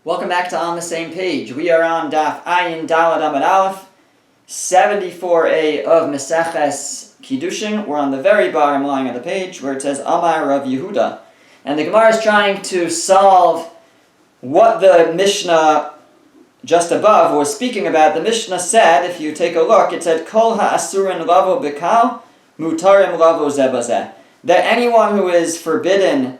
Welcome back to On the Same Page. We are on Daf Ayin Dalad Amud Aleph, 74a of Meseches Kiddushin. We're on the very bottom line of the page where it says Amar Rav Yehuda. And the Gemara is trying to solve what the Mishnah just above was speaking about. The Mishnah said, if you take a look, it said Kol ha'asurin lavo b'kal mutarim lavo zebazeh. That anyone who is forbidden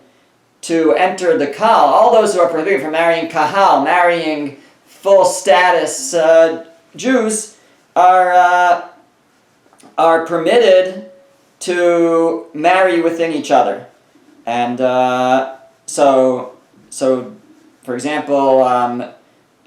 to enter the Kal, all those who are prohibited from marrying Kahal, marrying full status Jews, are permitted to marry within each other. And so for example, a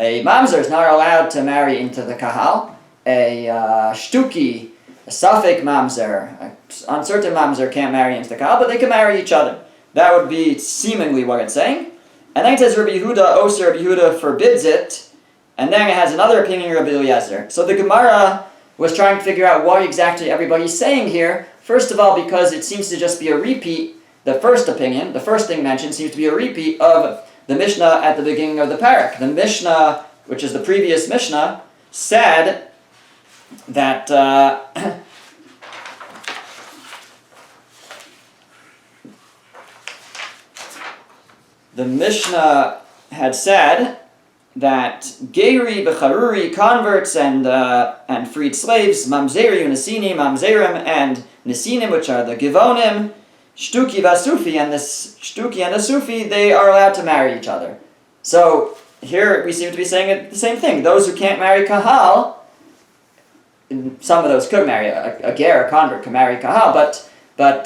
mamzer is not allowed to marry into the Kahal. A shtuki, a Safek mamzer, an uncertain mamzer can't marry into the Kahal, but they can marry each other. That would be seemingly what it's saying. And then it says Rabbi Yehuda, Oser Rabbi Yehuda forbids it. And then it has another opinion, Rabbi Eliezer. So the Gemara was trying to figure out what exactly everybody's saying here. First of all, because it seems to just be a repeat. The first opinion, the first thing mentioned, seems to be a repeat of the Mishnah at the beginning of the parak. The Mishnah, which is the previous Mishnah, said that the Mishnah had said that Geiri, Becharuri, converts and freed slaves, Mamzeri, Nesini, Mamzerim, and Nesinim, which are the Givonim, Shtuki, Vasufi, and this Shtuki and the Sufi, they are allowed to marry each other. So here we seem to be saying the same thing. Those who can't marry Kahal, some of those could marry a ger, a convert, can marry Kahal, but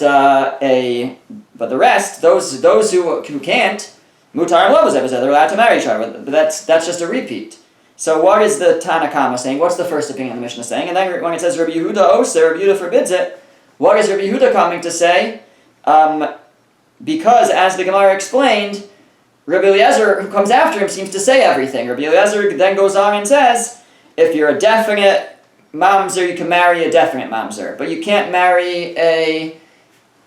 the rest, those who can't, Mutar and Lovazeh, they're allowed to marry each other, but that's just a repeat. So what is the Tanakama saying? What's the first opinion of the Mishnah saying? And then when it says Rabbi Yehuda Oser, Rabbi Yehuda forbids it, what is Rabbi Yehuda coming to say? Because, as the Gemara explained, Rabbi Eliezer, who comes after him, seems to say everything. Rabbi Eliezer then goes on and says, if you're a definite mamzer, you can marry a definite mamzer, but you can't marry a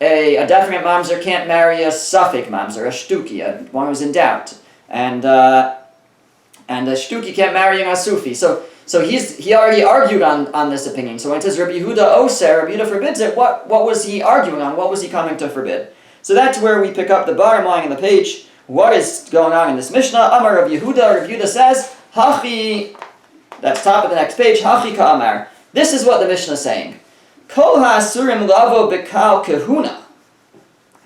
definite mamzer can't marry a Safek mamzer, a shtuki, one who's in doubt, and a shtuki can't marry a sufi. So he already argued on this opinion. So when it says Rabbi Yehuda Oser, Rabbi Yehuda forbids it, what was he arguing on? What was he coming to forbid? So that's where we pick up the bottom line of the page. What is going on in this Mishnah? Amar Rabbi Yehuda. Rabbi Yehuda says, Hachi, that's top of the next page, Hachi Ka'amar. This is what the Mishnah is saying. Kol ha'asurim lavo b'kal kahuna.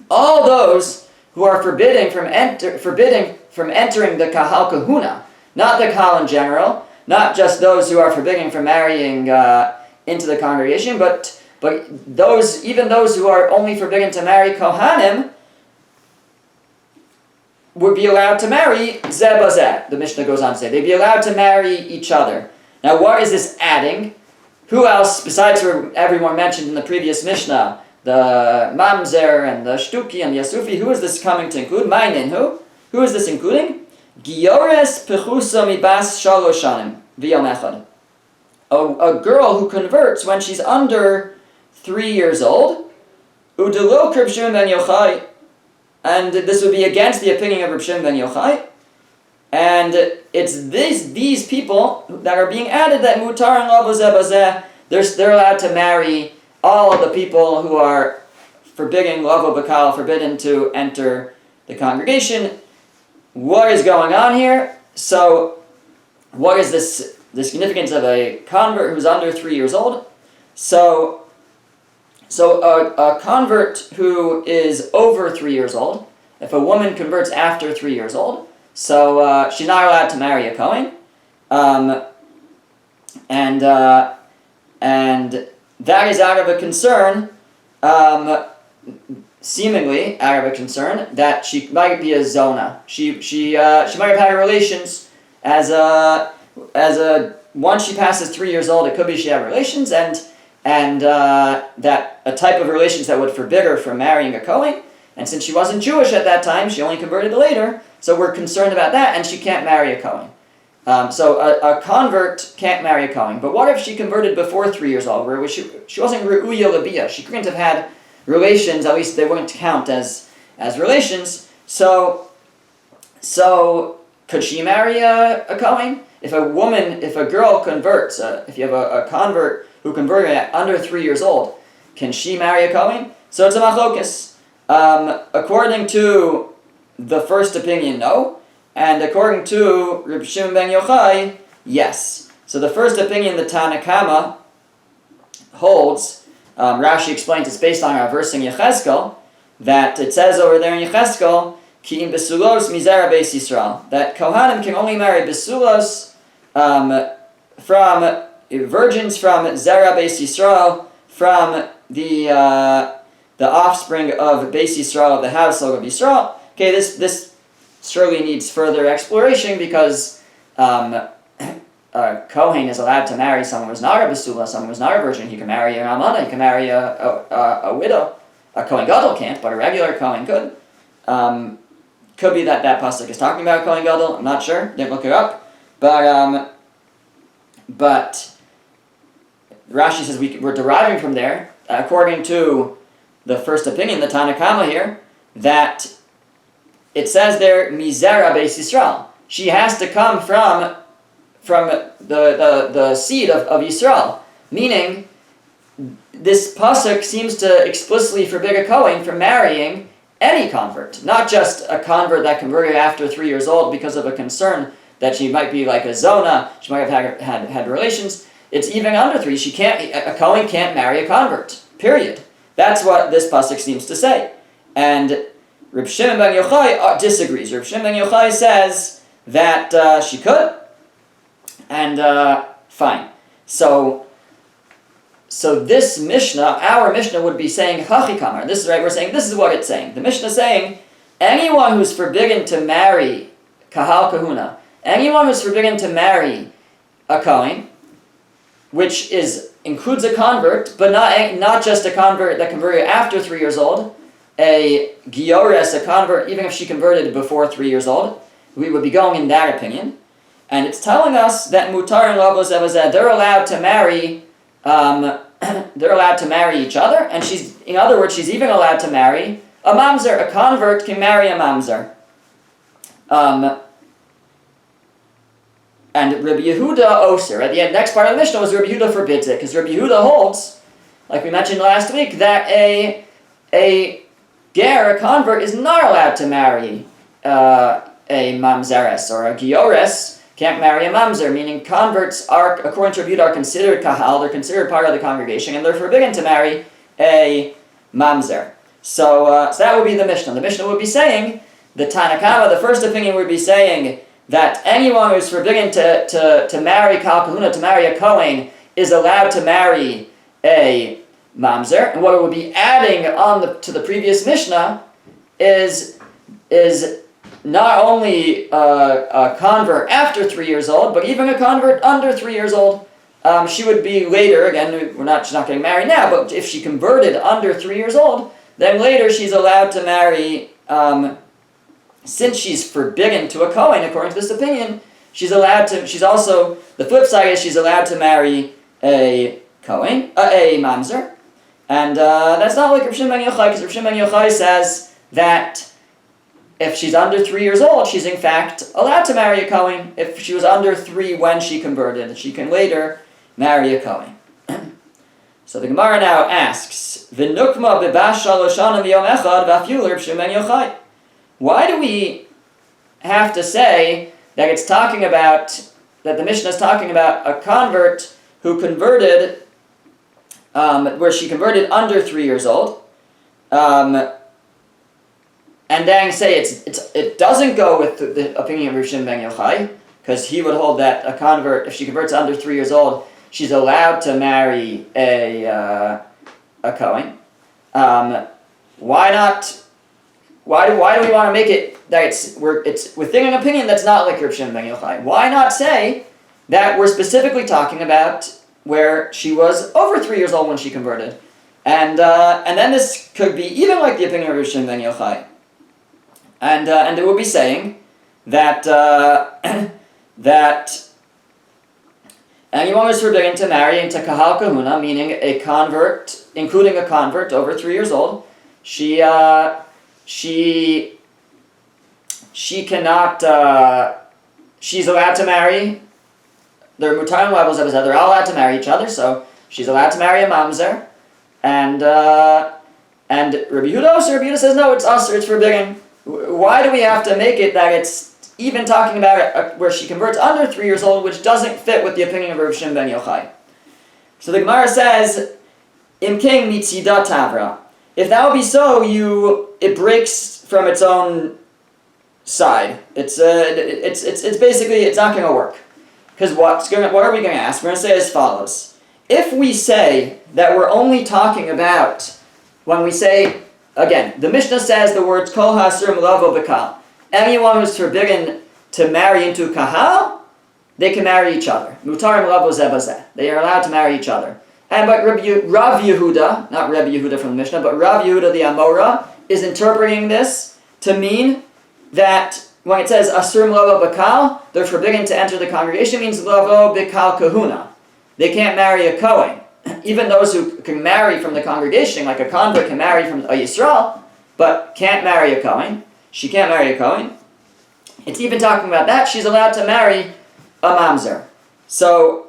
All those who are forbidden from entering the kahal kahuna, not the kahal in general, not just those who are forbidden from marrying into the congregation, but even those who are only forbidden to marry kohanim would be allowed to marry zebazeh. The Mishnah goes on to say they'd be allowed to marry each other. Now, what is this adding? Who else, besides everyone mentioned in the previous Mishnah, the mamzer and the shtuki and the asufi, who is this coming to include? Mainin, who? Who is this including? Giores pechusa mibas shalosh shanim v'yom echad. A girl who converts when she's under 3 years old. Udelo Reb Shimon ben Yochai. And this would be against the opinion of Reb Shimon ben Yochai. And it's these people that are being added that mutar and lavozeh bazeh, they're allowed to marry all of the people who are forbidden lavo bakal, forbidden to enter the congregation. What is going on here? So, what is the significance of a convert who's under 3 years old? So a convert who is over 3 years old, if a woman converts after 3 years old, so she's not allowed to marry a Kohen, and that is out of a concern, seemingly out of a concern that she might be a zona. She might have had relations as a once she passes 3 years old, it could be she had relations and that a type of relations that would forbid her from marrying a Kohen. And since she wasn't Jewish at that time, she only converted later. So we're concerned about that, and she can't marry a Kohen. So a convert can't marry a Kohen. But what if she converted before 3 years old, where she wasn't Re'uya L'Biyah? She couldn't have had relations, at least they wouldn't count as relations. So could she marry a Kohen? If a girl converts, if you have a convert who converted at under 3 years old, can she marry a Kohen? So it's a machlokas. According to the first opinion, no. And according to Reb Shimon ben Yochai, yes. So the first opinion, the Tana Kama holds, Rashi explains it's based on our verse in Yechezkel, that it says over there in Yechezkel, Ki im besulos mizera beis Yisrael, that Kohanim can only marry besulos from virgins from Zera beis Yisrael, from the offspring of beis Yisrael, of the household of Yisrael. Okay, this surely needs further exploration because Kohen is allowed to marry someone who's not a Basula, someone who's not a virgin. He can marry an Almana, he can marry a widow. A Kohen Gadol can't, but a regular Kohen could. Could be that pasuk is talking about Kohen Gadol, I'm not sure, didn't look it up. But Rashi says we're deriving from there, according to the first opinion, the Tana Kama here, that it says there, Mizera Beis Yisrael. She has to come from the seed of Yisrael. Meaning, this pasuk seems to explicitly forbid a Kohen from marrying any convert. Not just a convert that converted after 3 years old because of a concern that she might be like a Zona, she might have had relations. It's even under 3. A Kohen can't marry a convert. Period. That's what this pasuk seems to say. And Reb Shimon ben Yochai disagrees. Reb Shimon ben Yochai says that she could, and fine. So this Mishnah, our Mishnah, would be saying Hachikamar. This is right. We're saying this is what it's saying. The Mishnah is saying anyone who's forbidden to marry Kahal Kahuna, anyone who's forbidden to marry a Kohen, which includes a convert, but not just a convert that converted after 3 years old, a Giores, a convert, even if she converted before 3 years old, we would be going in that opinion. And it's telling us that Mutar and Lavos Evazeh, they're allowed to marry each other, and in other words, she's even allowed to marry a mamzer. A convert can marry a mamzer. And Rabbi Yehuda Oser, at the next part of the Mishnah was Rabbi Yehuda forbids it, because Rabbi Yehuda holds, like we mentioned last week, that a ger, a convert, is not allowed to marry a mamzeres, or a giores can't marry a mamzer, meaning converts are, according to Rabbi Yehuda, are considered kahal, they're considered part of the congregation, and they're forbidden to marry a mamzer. So that would be the Mishnah. The Mishnah would be saying, the Tana Kama, the first opinion would be saying that anyone who's forbidden to marry Kal Kahuna, to marry a Kohen, is allowed to marry a mamzer. And what it would be adding to the previous Mishnah is not only a convert after 3 years old, but even a convert under 3 years old. She would be later, again, she's not getting married now, but if she converted under 3 years old, then later she's allowed to marry, since she's forbidden to a Kohen, according to this opinion, she's also, the flip side is she's allowed to marry a Kohen, a mamzer. And that's not like Reb Shimon ben Yochai, because Reb Shimon ben Yochai says that if she's under 3 years old, she's in fact allowed to marry a Kohen. If she was under 3 when she converted, she can later marry a Kohen. So the Gemara now asks, V'nukma bebash shaloshanim v'yom echad v'afyu Reb Shimon ben Yochai. Why do we have to say that it's talking about, that the Mishnah is talking about a convert who converted, where she converted under 3 years old, and then say it doesn't go with the opinion of Reb Shimon ben Yochai, because he would hold that a convert, if she converts under 3 years old, she's allowed to marry a Kohen. Why not? Why do we want to make it that it's within an opinion that's not like Reb Shimon ben Yochai? Why not say that we're specifically talking about where she was over 3 years old when she converted, and then this could be even like the opinion of Reb Shimon ben Yochai, and it would be saying that that anyone who's forbidden to marry into kahal kahuna, meaning a convert, including a convert over 3 years old, she cannot she's allowed to marry. They're mutarim levels of they're all allowed to marry each other. So she's allowed to marry a mamzer, and Rabbi Yehuda says no, it's usher, it's forbidden. Why do we have to make it that it's even talking about where she converts under 3 years old, which doesn't fit with the opinion of Rav Shimon ben Yochai? So the Gemara says, Im king mitzida tavra. If that would be so, it breaks from its own side. It's basically, it's not going to work. Because what are we going to ask? We're going to say as follows. If we say that we're only talking about, when we say, again, the Mishnah says the words kol ha'asur melavo b'kal. Anyone who's forbidden to marry into kahal, they can marry each other. Mutar melavo zeh bazeh. They are allowed to marry each other. But Rav Yehuda, not Rabbi Yehuda from the Mishnah, but Rav Yehuda the Amora, is interpreting this to mean that when it says asur melavo b'kal, they're forbidden to enter the congregation, means lavo b'kal kahuna. They can't marry a Kohen. Even those who can marry from the congregation, like a convert can marry from a Yisrael, but can't marry a Kohen. She can't marry a Kohen. It's even talking about that. She's allowed to marry a mamzer. So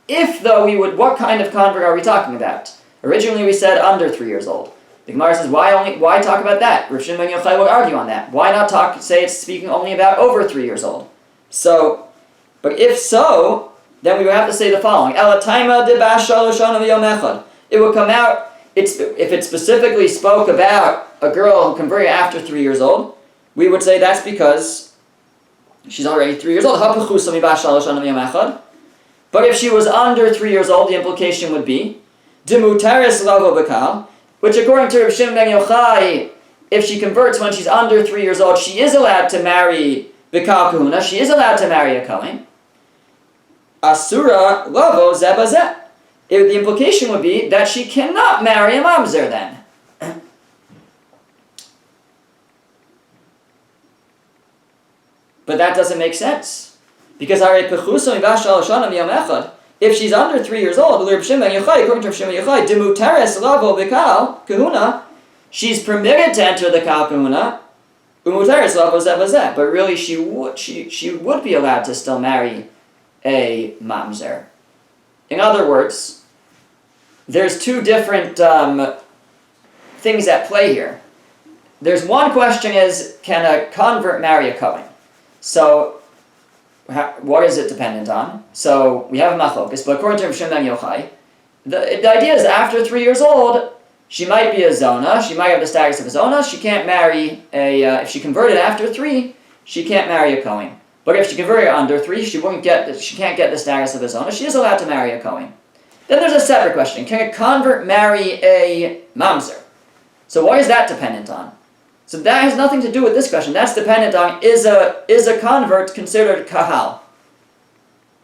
if though what kind of convert are we talking about? Originally we said under 3 years old. The Gemara says, why talk about that? Rav Shimon ben Yochai will argue on that. Why not say it's speaking only about over 3 years old? But if so, then we would have to say the following. It would come out, if it specifically spoke about a girl who converted after 3 years old, we would say that's because she's already 3 years old. But if she was under 3 years old, the implication would be, which according to Rav Shimon ben Yochai, if she converts when she's under 3 years old, she is allowed to marry B'kal Kahuna, she is allowed to marry a Kohen. Asura lavo zeh bazeh. The implication would be that she cannot marry a mamzer then. But that doesn't make sense. Because if she's under 3 years old, according to Rav Shimon ben Yochai, she's permitted to enter the kal kahuna, but really she would be allowed to still marry a mamzer. In other words, there's two different things at play here. There's one question is, can a convert marry a Kohen? So, what is it dependent on? So, we have a machlokas, but according to Rav Shimon ben Yochai, the idea is after 3 years old, she might be a zona, she might have the status of a zona, she can't marry if she converted after 3, she can't marry a Kohen. But if she converted under 3, she can't get the status of a zona. She is allowed to marry a Kohen. Then there's a separate question. Can a convert marry a mamzer? So what is that dependent on? So that has nothing to do with this question. That's dependent on, is a convert considered kahal?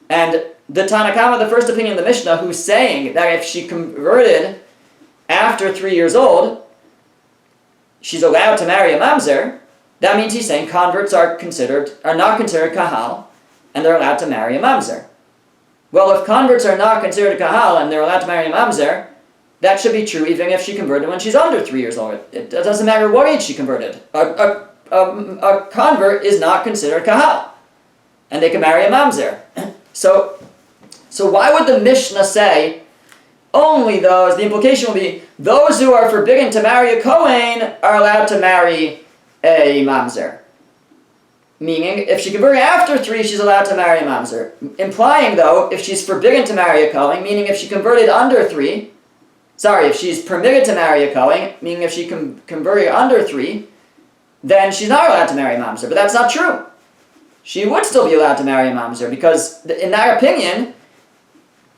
And the Tanakama, the first opinion of the Mishnah, who's saying that if she converted after 3 years old, she's allowed to marry a mamzer, that means he's saying converts are not considered kahal, and they're allowed to marry a mamzer. Well, if converts are not considered kahal and they're allowed to marry a mamzer, that should be true even if she converted when she's under 3 years old. It doesn't matter what age she converted. A convert is not considered kahal, and they can marry a mamzer. So why would the Mishnah say only those? The implication will be those who are forbidden to marry a Kohen are allowed to marry a mamzer. Meaning, if she converted after 3, she's allowed to marry a mamzer. Implying, though, if she's forbidden to marry a Kohen, meaning if she converted under 3, if she's permitted to marry a Kohen, meaning if she converted under 3, then she's not allowed to marry a mamzer. But that's not true. She would still be allowed to marry a mamzer, because in that opinion,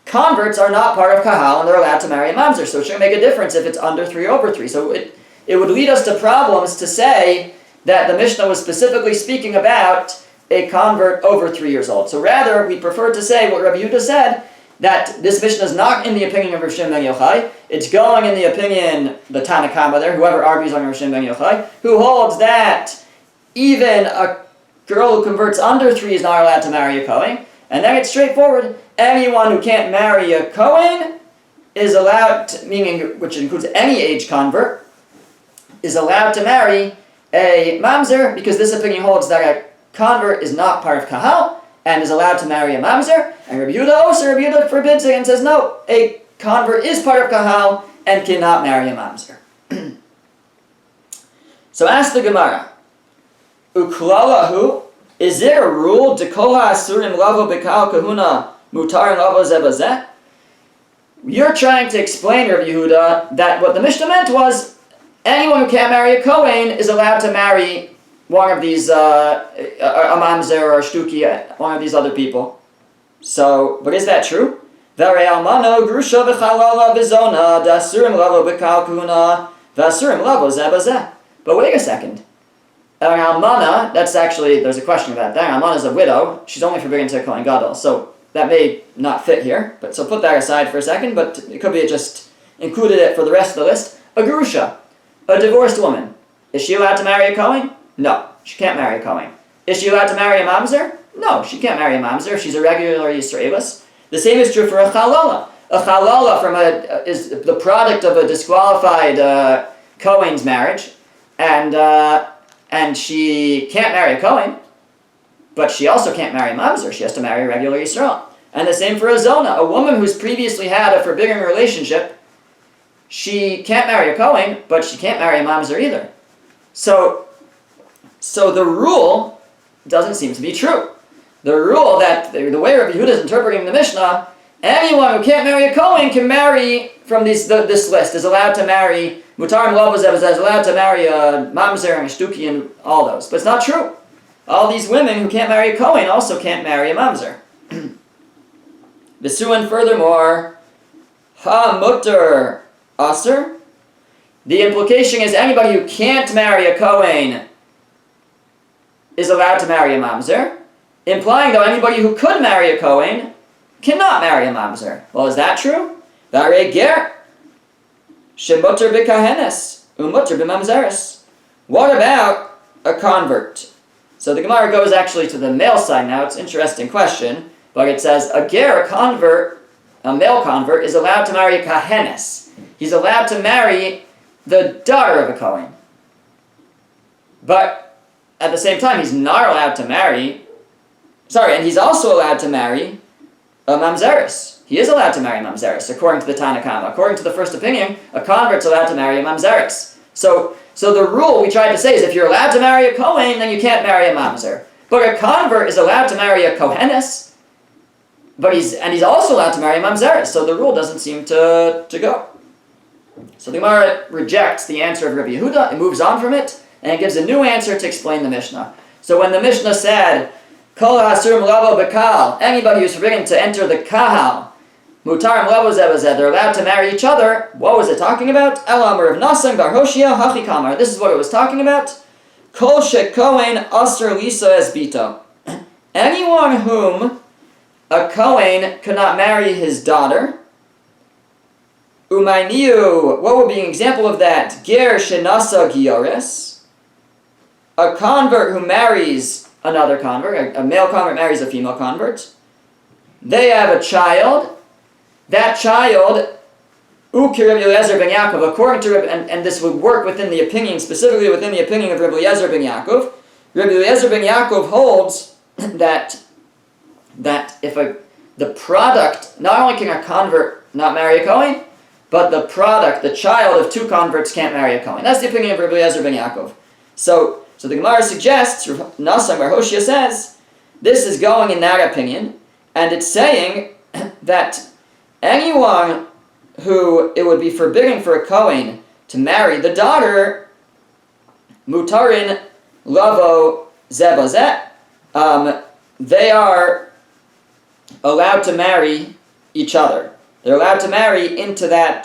converts are not part of kahal and they're allowed to marry a mamzer. So it shouldn't make a difference if it's under 3 or over 3. So it would lead us to problems to say that the Mishnah was specifically speaking about a convert over 3 years old. So rather, we prefer to say what Rabbi Yehuda said, that this Mishnah is not in the opinion of Rav Shimon ben Yochai. It's going in the opinion, the Tanakama there, whoever argues on Rav Shimon ben Yochai, who holds that even a girl who converts under 3 is not allowed to marry a Kohen. And then it's straightforward. Anyone who can't marry a Kohen is allowed, meaning which includes any age convert, is allowed to marry a mamzer, because this opinion holds that convert is not part of kahal and is allowed to marry a mamzer, and Rabbi Yehuda forbids it and says no, a convert is part of kahal and cannot marry a mamzer. So ask the Gemara, Uklalahu, is there a rule dekol ha'asurim lavo b'kahal kahuna mutar lavo zeh b'zeh? You're trying to explain, Rabbi Yehuda, that what the Mishnah meant was anyone who can't marry a Kohen is allowed to marry one of these, a mamzer or a shtuki, one of these other people. So, but is that true? V'arei almano grusha v'chalala v'zona da'asurim lavo b'kahal kahuna v'asurim lavo zeh b'zeh. But wait a second. An almana, that's actually, there's a question about that. An almana is a widow. She's only forbidden to a Kohen Gadol. So that may not fit here. But so put that aside for a second. But it could be it just included it for the rest of the list. A gerusha, a divorced woman. Is she allowed to marry a Kohen? No, she can't marry a Kohen. Is she allowed to marry a mamzer? No, she can't marry a mamzer. She's a regular Yisraelis. The same is true for a chalala. A chalala is the product of a disqualified Kohen's marriage. And she can't marry a Kohen, but she also can't marry a mamzer. She has to marry a regular Yisrael. And the same for a zona. A woman who's previously had a forbidden relationship, she can't marry a Kohen, but she can't marry a mamzer either. So the rule doesn't seem to be true. The rule that, the way Rabbi Yehuda is interpreting the Mishnah, anyone who can't marry a Kohen can marry from this list, is allowed to marry Mutarim Lovazev, is allowed to marry a mamzer and a shtuki and all those. But it's not true. All these women who can't marry a Kohen also can't marry a mamzer. V'suan furthermore, ha-mutter aser. The implication is anybody who can't marry a Kohen is allowed to marry a mamzer, implying though anybody who could marry a Kohen cannot marry a mamzer. Well, is that true? V'arei ger shemutter b'kahenes umutter b'mamzeres. What about a convert? So the Gemara goes actually to the male side now. It's an interesting question, but it says a ger, a convert, a male convert, is allowed to marry a kahenes. He's allowed to marry the daughter of a Kohen. But at the same time, he's not allowed to marry. And he's also allowed to marry a mamzeres. He is allowed to marry a mamzeres, according to the Tanna Kama. According to the first opinion, a convert's allowed to marry a mamzeres. So the rule we tried to say is if you're allowed to marry a Kohen, then you can't marry a mamzer. But a convert is allowed to marry a Kohenes, but he's also allowed to marry a mamzeres. So the rule doesn't seem to go. So the Gemara rejects the answer of Rabbi Yehuda, it moves on from it, and it gives a new answer to explain the Mishnah. So when the Mishnah said, Kol ha'asurim lavo b'kahal, anybody who's forbidden to enter the kahal, mutarim lavo zeh b'zeh, they're allowed to marry each other. What was it talking about? El amar of Nasan bar Hoshia hachi kamar. This is what it was talking about. Kol shekohen asur lisa es bito. Anyone whom a Kohen could not marry his daughter. Umayniu, what would be an example of that? Ger shenasa giores. A convert who marries another convert, a male convert marries a female convert. They have a child. That child, Ukir Rabbi Eliezer ben Yaakov, according to Rabbi, and this would work within the opinion, specifically within the opinion of Rabbi Eliezer ben Yaakov. Rabbi Eliezer ben Yaakov holds that if the product, not only can a convert not marry a Kohen, but the product, the child of two converts can't marry a Kohen. That's the opinion of Rabbi Eliezer ben Yaakov. So the Gemara suggests, Nasan bar Hoshia says, this is going in that opinion, and it's saying that anyone who it would be forbidden for a Kohen to marry the daughter, mutarin lavo zeh b'zeh, they are allowed to marry each other. They're allowed to marry into that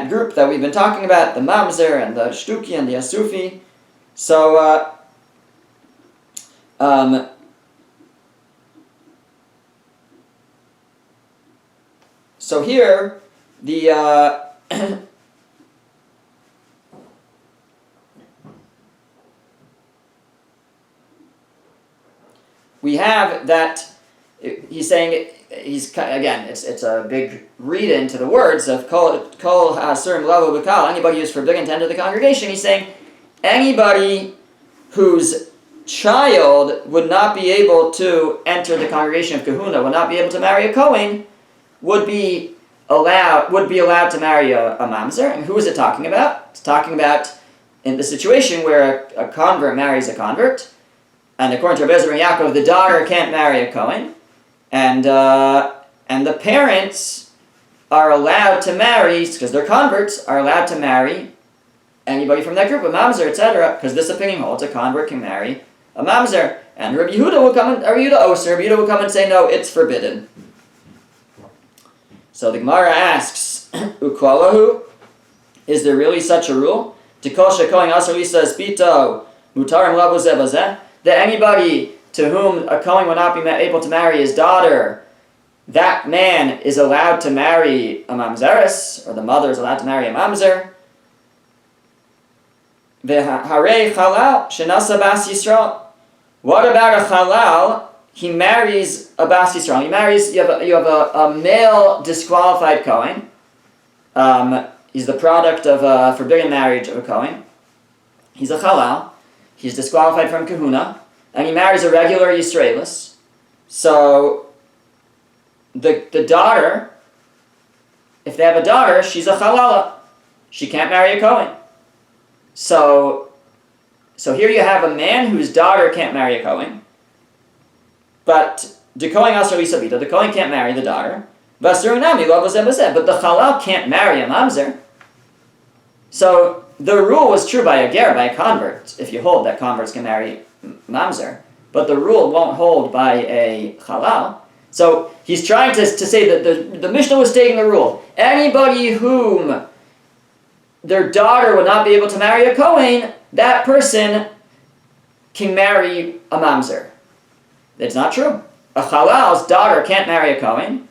group that we've been talking about, the mamzer and the shtuki and the asufi. So here the we have that he's saying. It's a big read into the words of Kol Ha'asurim Lavo B'Kal, anybody who's forbidden to enter the congregation. He's saying anybody whose child would not be able to enter the congregation of kahuna, would not be able to marry a Kohen, would be allowed to marry a mamzer. And who is it talking about? It's talking about in the situation where a convert marries a convert, and according to Rabbi Ezra and Yaakov, the daughter can't marry a Kohen, and the parents are allowed to marry, because they're converts, are allowed to marry anybody from that group, a mamzer, etc., because this opinion holds a convert can marry a mamzer. And Rabbi Yehuda will come and say, no, it's forbidden. So the Gemara asks, Ukwalahu, is there really such a rule? That anybody to whom a Kohen will not be able to marry his daughter, that man is allowed to marry a mamzeres, or the mother is allowed to marry a mamzer. What about a halal? He marries a bas Yisrael. You have a male disqualified Kohen. He's the product of a forbidden marriage of a Kohen. He's a halal. He's disqualified from kahuna, and he marries a regular Yisraelis. So the daughter, if they have a daughter, she's a halala. She can't marry a Kohen. So here you have a man whose daughter can't marry a Kohen, but the Kohen can't marry the daughter. But the halal can't marry a mamzer. So the rule was true by a ger, by a convert, if you hold that converts can marry mamzer. But the rule won't hold by a halal. So he's trying to say that the Mishnah was stating the rule. Anybody whom their daughter would not be able to marry a Kohen, that person can marry a mamzer. That's not true. A halal's daughter can't marry a Kohen,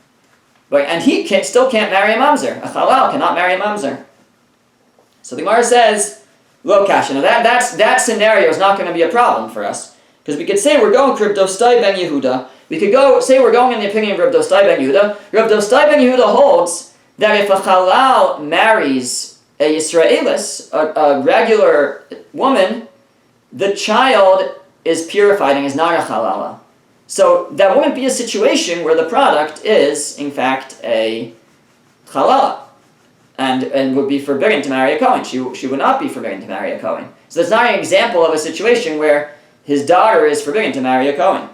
and he still can't marry a mamzer. A halal cannot marry a mamzer. So the Gemara says, lo kasha. Now that scenario is not going to be a problem for us, because we could say we're going to Reb Dostai ben Yehuda. We could say we're going in the opinion of Reb Dostai ben Yehuda. Reb Dostai ben Yehuda holds that if a halal marries a Yisraelis, a regular woman, the child is purified and is not a halala. So that wouldn't be a situation where the product is, in fact, a halala, and would be forbidden to marry a Kohen. She would not be forbidden to marry a Kohen. So that's not an example of a situation where his daughter is forbidden to marry a Kohen.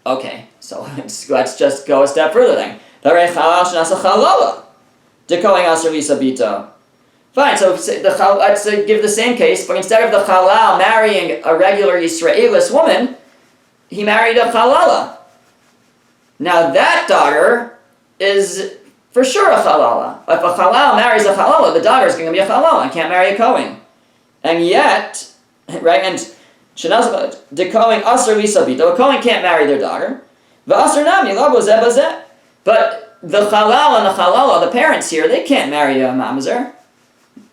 Okay, so let's just go a step further then. Fine, so let's give the same case, but instead of the halal marrying a regular Yisraelis woman, he married a halala. Now that daughter is for sure a halala. If a halal marries a halala, the daughter is going to be a halala and can't marry a Kohen. And yet, right, and the Kohen asr lisabito, a Kohen can't marry their daughter. V'asr nami labo zeh bazeh. But the halal and the halala, the parents here, they can't marry a mamzer,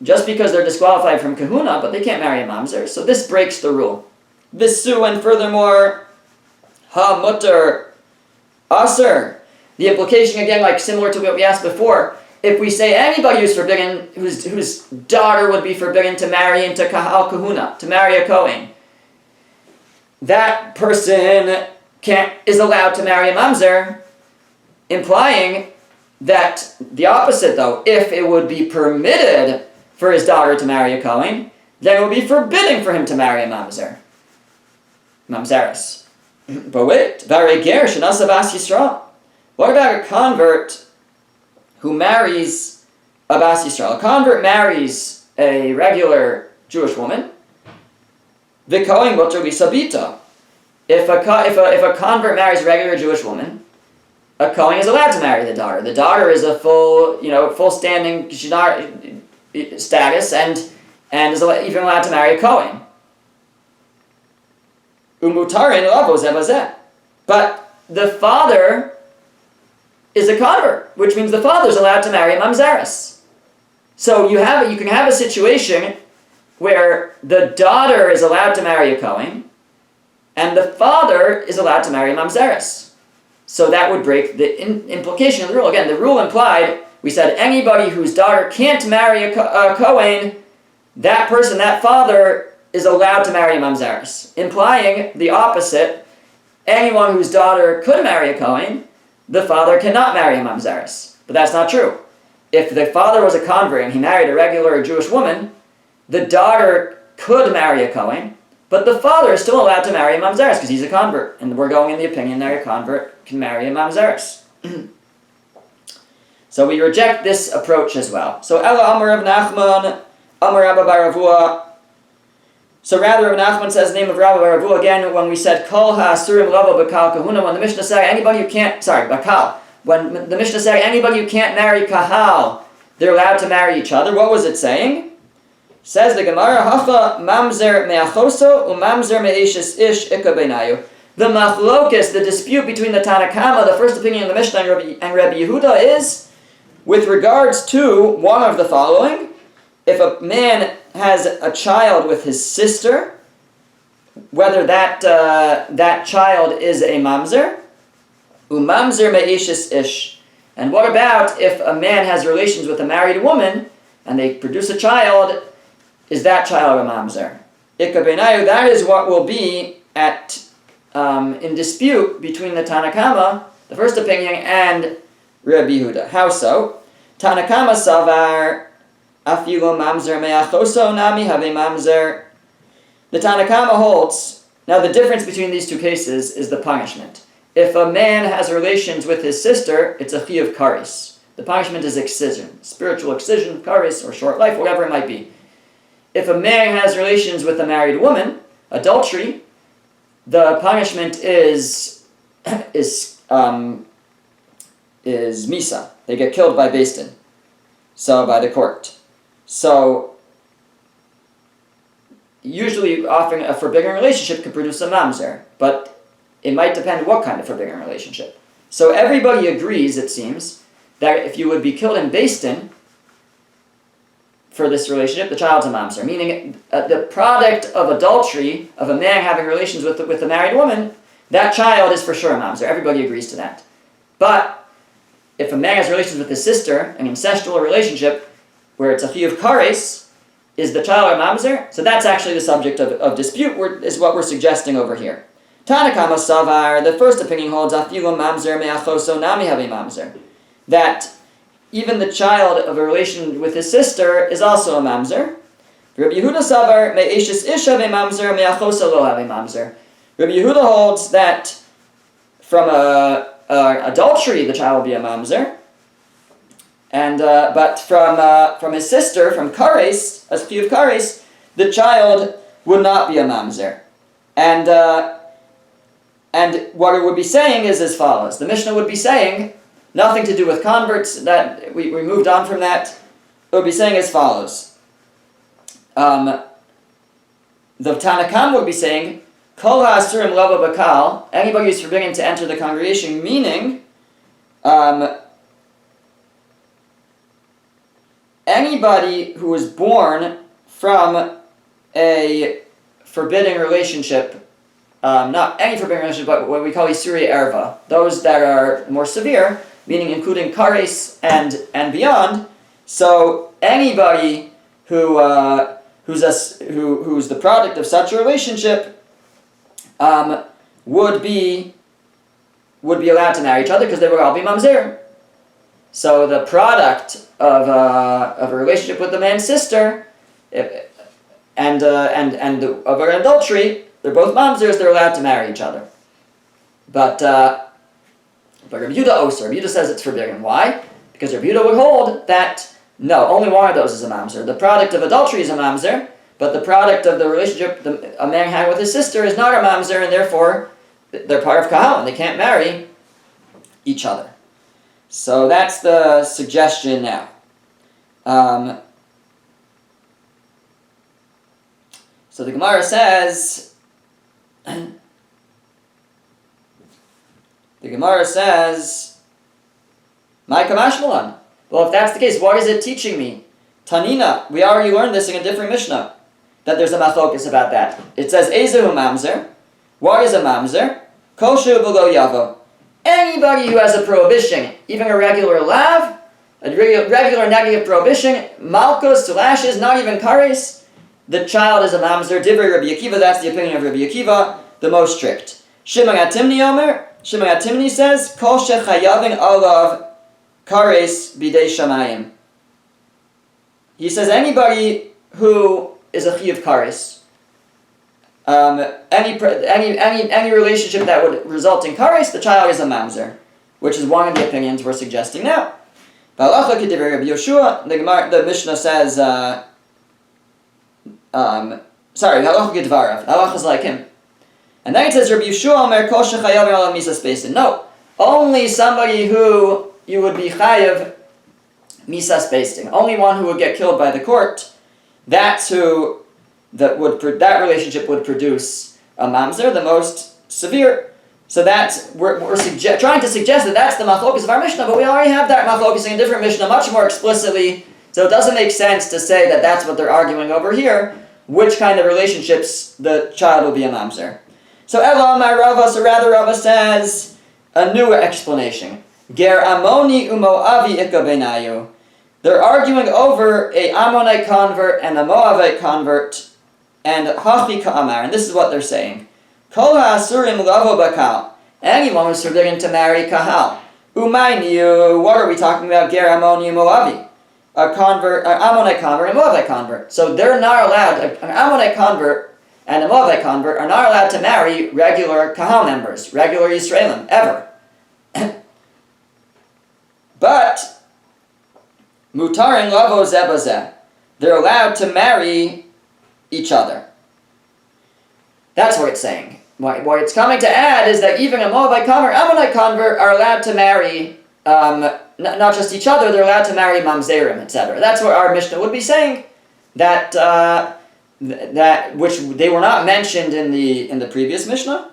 just because they're disqualified from kahuna, but they can't marry a mamzer. So this breaks the rule. Visu, and furthermore, ha mutter aser. The implication, again, like similar to what we asked before, if we say anybody who's forbidden, whose daughter would be forbidden to marry into kahal kahuna, to marry a Kohen, that person is allowed to marry a mamzer, implying that the opposite, though, if it would be permitted for his daughter to marry a Kohen, then it would be forbidden for him to marry a mamzer. Mamzeres. But wait, what about a convert who marries a bas Yisrael? A convert marries a regular Jewish woman. The Kohen mutter lisabita. If a convert marries a regular Jewish woman, a Kohen is allowed to marry the daughter. The daughter is a full standing status and is even allowed to marry a Kohen. Umutarin lavo zeh bazeh. But the father is a convert, which means the father is allowed to marry a mamzeres. So you can have a situation where the daughter is allowed to marry a Kohen, and the father is allowed to marry a mamzeres. So that would break the implication of the rule. Again, the rule implied, we said anybody whose daughter can't marry a Kohen, that person, that father, is allowed to marry a mamzeres, implying the opposite. Anyone whose daughter could marry a Kohen, the father cannot marry a mamzeres. But that's not true. If the father was a convert and he married a regular Jewish woman, the daughter could marry a Kohen, but the father is still allowed to marry a mamzeres because he's a convert. And we're going in the opinion that a convert can marry a mamzeres. So we reject this approach as well. So Ella Amar Rav Nachman, Amar Rabba bar Ravua. So rather, Rav Nachman says the name of Rabba bar Ravua again when we said Kol ha'asurim lava b'kal kahuna, when the Mishnah said anybody who can't, bakal, when the Mishnah said anybody who can't marry kahal, they're allowed to marry each other. What was it saying? Says the Gemara, Hacha mamzer me'achoso u'mamzer me'eshes ish ikka beinayu. The machlokas, the dispute between the Tanakama, the first opinion of the Mishnah, and Rabbi Yehuda is with regards to one of the following. If a man has a child with his sister, whether that child is a mamzer, umamzer me'eshes ish. And what about if a man has relations with a married woman and they produce a child? Is that child a mamzer? Ikka beinayu, that is what will be in dispute between the Tanakama, the first opinion, and Rabbi Yehuda. How so? Tanakama savar afilo mamzer me'achoso nami have mamzer. The Tanakama holds, now the difference between these two cases is the punishment. If a man has relations with his sister, it's a chi of karis. The punishment is excision, spiritual excision, karis, or short life, whatever it might be. If a man has relations with a married woman, adultery, the punishment is misa. They get killed by Beis Din, so by the court. So usually, often a forbidden relationship could produce a mamzer, but it might depend what kind of forbidden relationship. So everybody agrees, it seems, that if you would be killed in Beis Din for this relationship, the child's a mamzer, meaning the product of adultery, of a man having relations with a married woman, that child is for sure a mamzer. Everybody agrees to that. But if a man has relations with his sister, an incestual relationship, where it's a chi of kares, is the child a mamzer? So that's actually the subject of dispute, is what we're suggesting over here. Tanakama savar, the first opinion holds, afilo mamzer me'achoso nami have mamzer, that even the child of a relation with his sister is also a mamzer. Rabbi Yehuda savar me'eshes ish have mamzer me'achosa lo have mamzer. Rabbi Yehuda holds that from adultery the child will be a mamzer, and but from his sister, from kares, as chi of kares, the child would not be a mamzer. And what it would be saying is as follows. The Mishnah would be saying, nothing to do with converts, that we moved on from that. It would be saying as follows. The Tanakam would be saying, Kol ha'asurim lava bakal, anybody who's forbidden to enter the congregation, meaning anybody who was born from a forbidden relationship, not any forbidden relationship, but what we call Isuri Erva, those that are more severe, meaning including kares and beyond. So anybody who's the product of such a relationship would be allowed to marry each other because they would all be mamzer. So the product of a relationship with the man's sister and of an adultery, they're both mamzers. They're allowed to marry each other. But Rabbi Yehuda says it's forbidden. Why? Because Rabbi Yehuda would hold that no, only one of those is a mamzer. The product of adultery is a mamzer, but the product of the relationship a man had with his sister is not a mamzer, and therefore they're part of kahal, and they can't marry each other. So that's the suggestion now. So the Gemara says, my kamashmalan. Well, if that's the case, what is it teaching me? Tanina, we already learned this in a different Mishnah, that there's a machlokus about that. It says, Ezehu mamzer. What is a mamzer? Kol shu b'lo yavo. Anybody who has a prohibition, even a regular lav, a regular negative prohibition, malchus to lashes, not even kares, the child is a mamzer. Divrei Rabbi Akiva, that's the opinion of Rabbi Akiva, the most strict. Shimon HaTimni says, Kol shechayavin alav kares bidei shamayim. He says anybody who is a chiyuv kares, any relationship that would result in kares, the child is a mamzer, which is one of the opinions we're suggesting now. Halacha k'divrei Rabbi Yoshua, the Mishnah says, halacha k'dvarav, halacha is like him. And then it says, Rabbi Yeshua Omer Kol Shechayav Alav Misas Beisin. No, only somebody who you would be chayav Misas Beisin. Only one who would get killed by the court. That's who that relationship would produce a mamzer, the most severe. So that's we're trying to suggest that that's the machlokas of our Mishnah, but we already have that machlokas in a different Mishnah much more explicitly. So it doesn't make sense to say that that's what they're arguing over here. Which kind of relationships the child will be a mamzer. So Ela Amar Rava, so rather Rava says a new explanation. Ger Amoni Umoavi Ikabenayu. They're arguing over a Ammonite convert and a Moabite convert, and Hachi Ka'amar, and this is what they're saying. Kol ha'asurim lavo bakal. Anyone who's forbidden to marry kahal. Umayniu, what are we talking about? Ger Amoni Umoavi. A convert, an Ammonite convert, and a Moabite convert. So they're not allowed, an Ammonite convert and a Moabite convert are not allowed to marry regular Kahal members, regular Yisraelim, ever. But, Mutarin Lavo Zebazeh, they're allowed to marry each other. That's what it's saying. What it's coming to add is that even a Moabite convert, Ammonite convert are allowed to marry, not just each other, they're allowed to marry Mamzerim, etc. That's what our Mishnah would be saying, that which they were not mentioned in the previous Mishnah.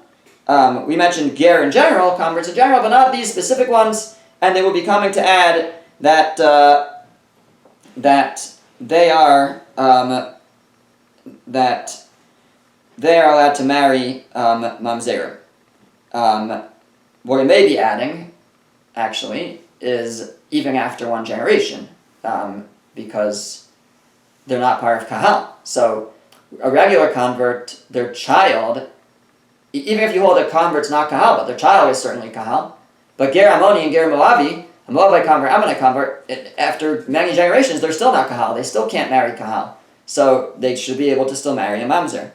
We mentioned ger in general, converts in general, but not these specific ones, and they will be coming to add that they are allowed to marry mamzerim. What we may be adding, actually, is even after one generation, because they're not part of kahal. So a regular convert, their child, even if you hold a convert's not kahal, but their child is certainly kahal. But ger Ammoni and ger Moavi, a Moabite convert, Ammonite convert, after many generations, they're still not kahal. They still can't marry kahal. So they should be able to still marry a mamzer.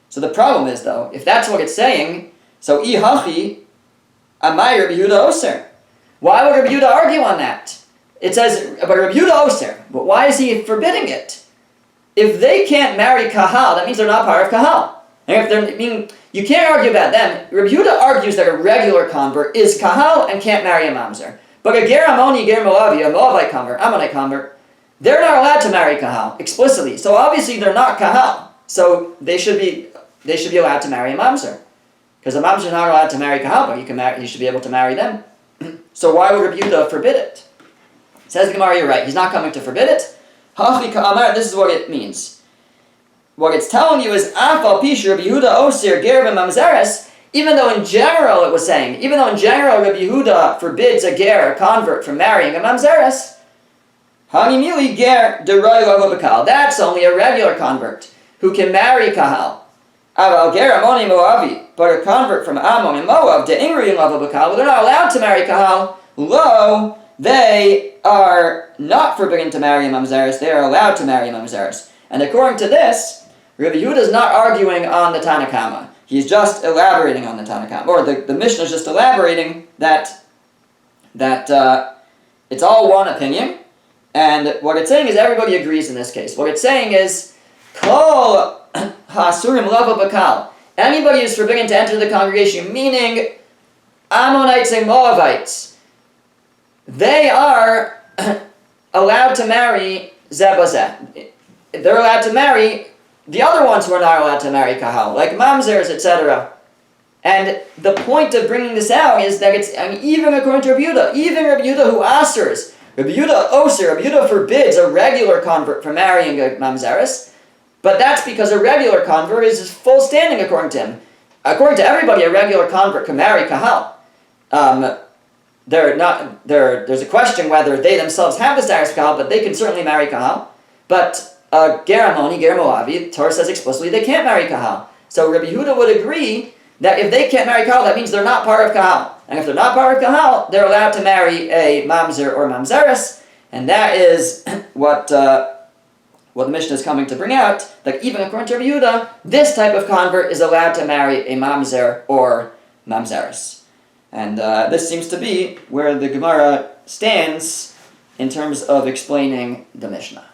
So the problem is, though, if that's what it's saying, so ihachi amai Rabbi Yehuda oser. Why would Rabbi Yehuda argue on that? It says, but Rabbi Yehuda oser. But why is he forbidding it? If they can't marry kahal, that means they're not part of kahal. And if they're, you can't argue about them. Rabbi Yehuda argues that a regular convert is kahal and can't marry a mamzer. But a ger Ammoni, ger Moavi, a Moabite convert, Ammonite convert, they're not allowed to marry kahal explicitly. So obviously they're not kahal. So they should be allowed to marry a mamzer, because a mamzer is not allowed to marry kahal, but you should be able to marry them. So why would Rabbi Yehuda forbid it? Says the Gemara, you're right. He's not coming to forbid it. Hachi ka'amar, this is what it means. What it's telling you is, Afal Pish Rabbi Yehuda Osir Ger Mamzeres, even though in general Rabbi Yehuda forbids a ger, a convert, from marrying a mamzeres, Hanimili Ger Deroy Lavo Bakal, that's only a regular convert who can marry kahal. Aval Ger Ammoni Moavi, but a convert from Ammon and Moab, De Ingri Lavo Bakal, they're not allowed to marry kahal. Lo, they are not forbidden to marry a mamzeres, they are allowed to marry a mamzeres. And according to this, Rabbi Yehuda is not arguing on the Tanna Kama. He's just elaborating on the Tanna Kama. Or the Mishnah is just elaborating that it's all one opinion. And what it's saying is everybody agrees in this case. What it's saying is, Kol ha'asurim lava bakal. Anybody who's forbidden to enter the congregation, meaning Ammonites and Moabites, they are allowed to marry zebazeh. They're allowed to marry the other ones who are not allowed to marry kahal, like mamzers, etc. And the point of bringing this out is that it's, even according to Rabbi Yehuda, even Rabbi Yehuda who asers, Rabbi Yehuda oser, Rabbi Yehuda forbids a regular convert from marrying a mamzeres, but that's because a regular convert is full standing according to him. According to everybody, a regular convert can marry kahal. There's a question whether they themselves have the status of kahal, but they can certainly marry kahal. But Geramoni, Geramoavi, Torah says explicitly they can't marry Kahal. So Rabbi Yehuda would agree that if they can't marry Kahal, that means they're not part of Kahal. And if they're not part of Kahal, they're allowed to marry a Mamzer or Mamzeres. And that is what the Mishnah is coming to bring out, that even according to Rabbi Yehuda, this type of convert is allowed to marry a Mamzer or Mamzeres. And this seems to be where the Gemara stands in terms of explaining the Mishnah.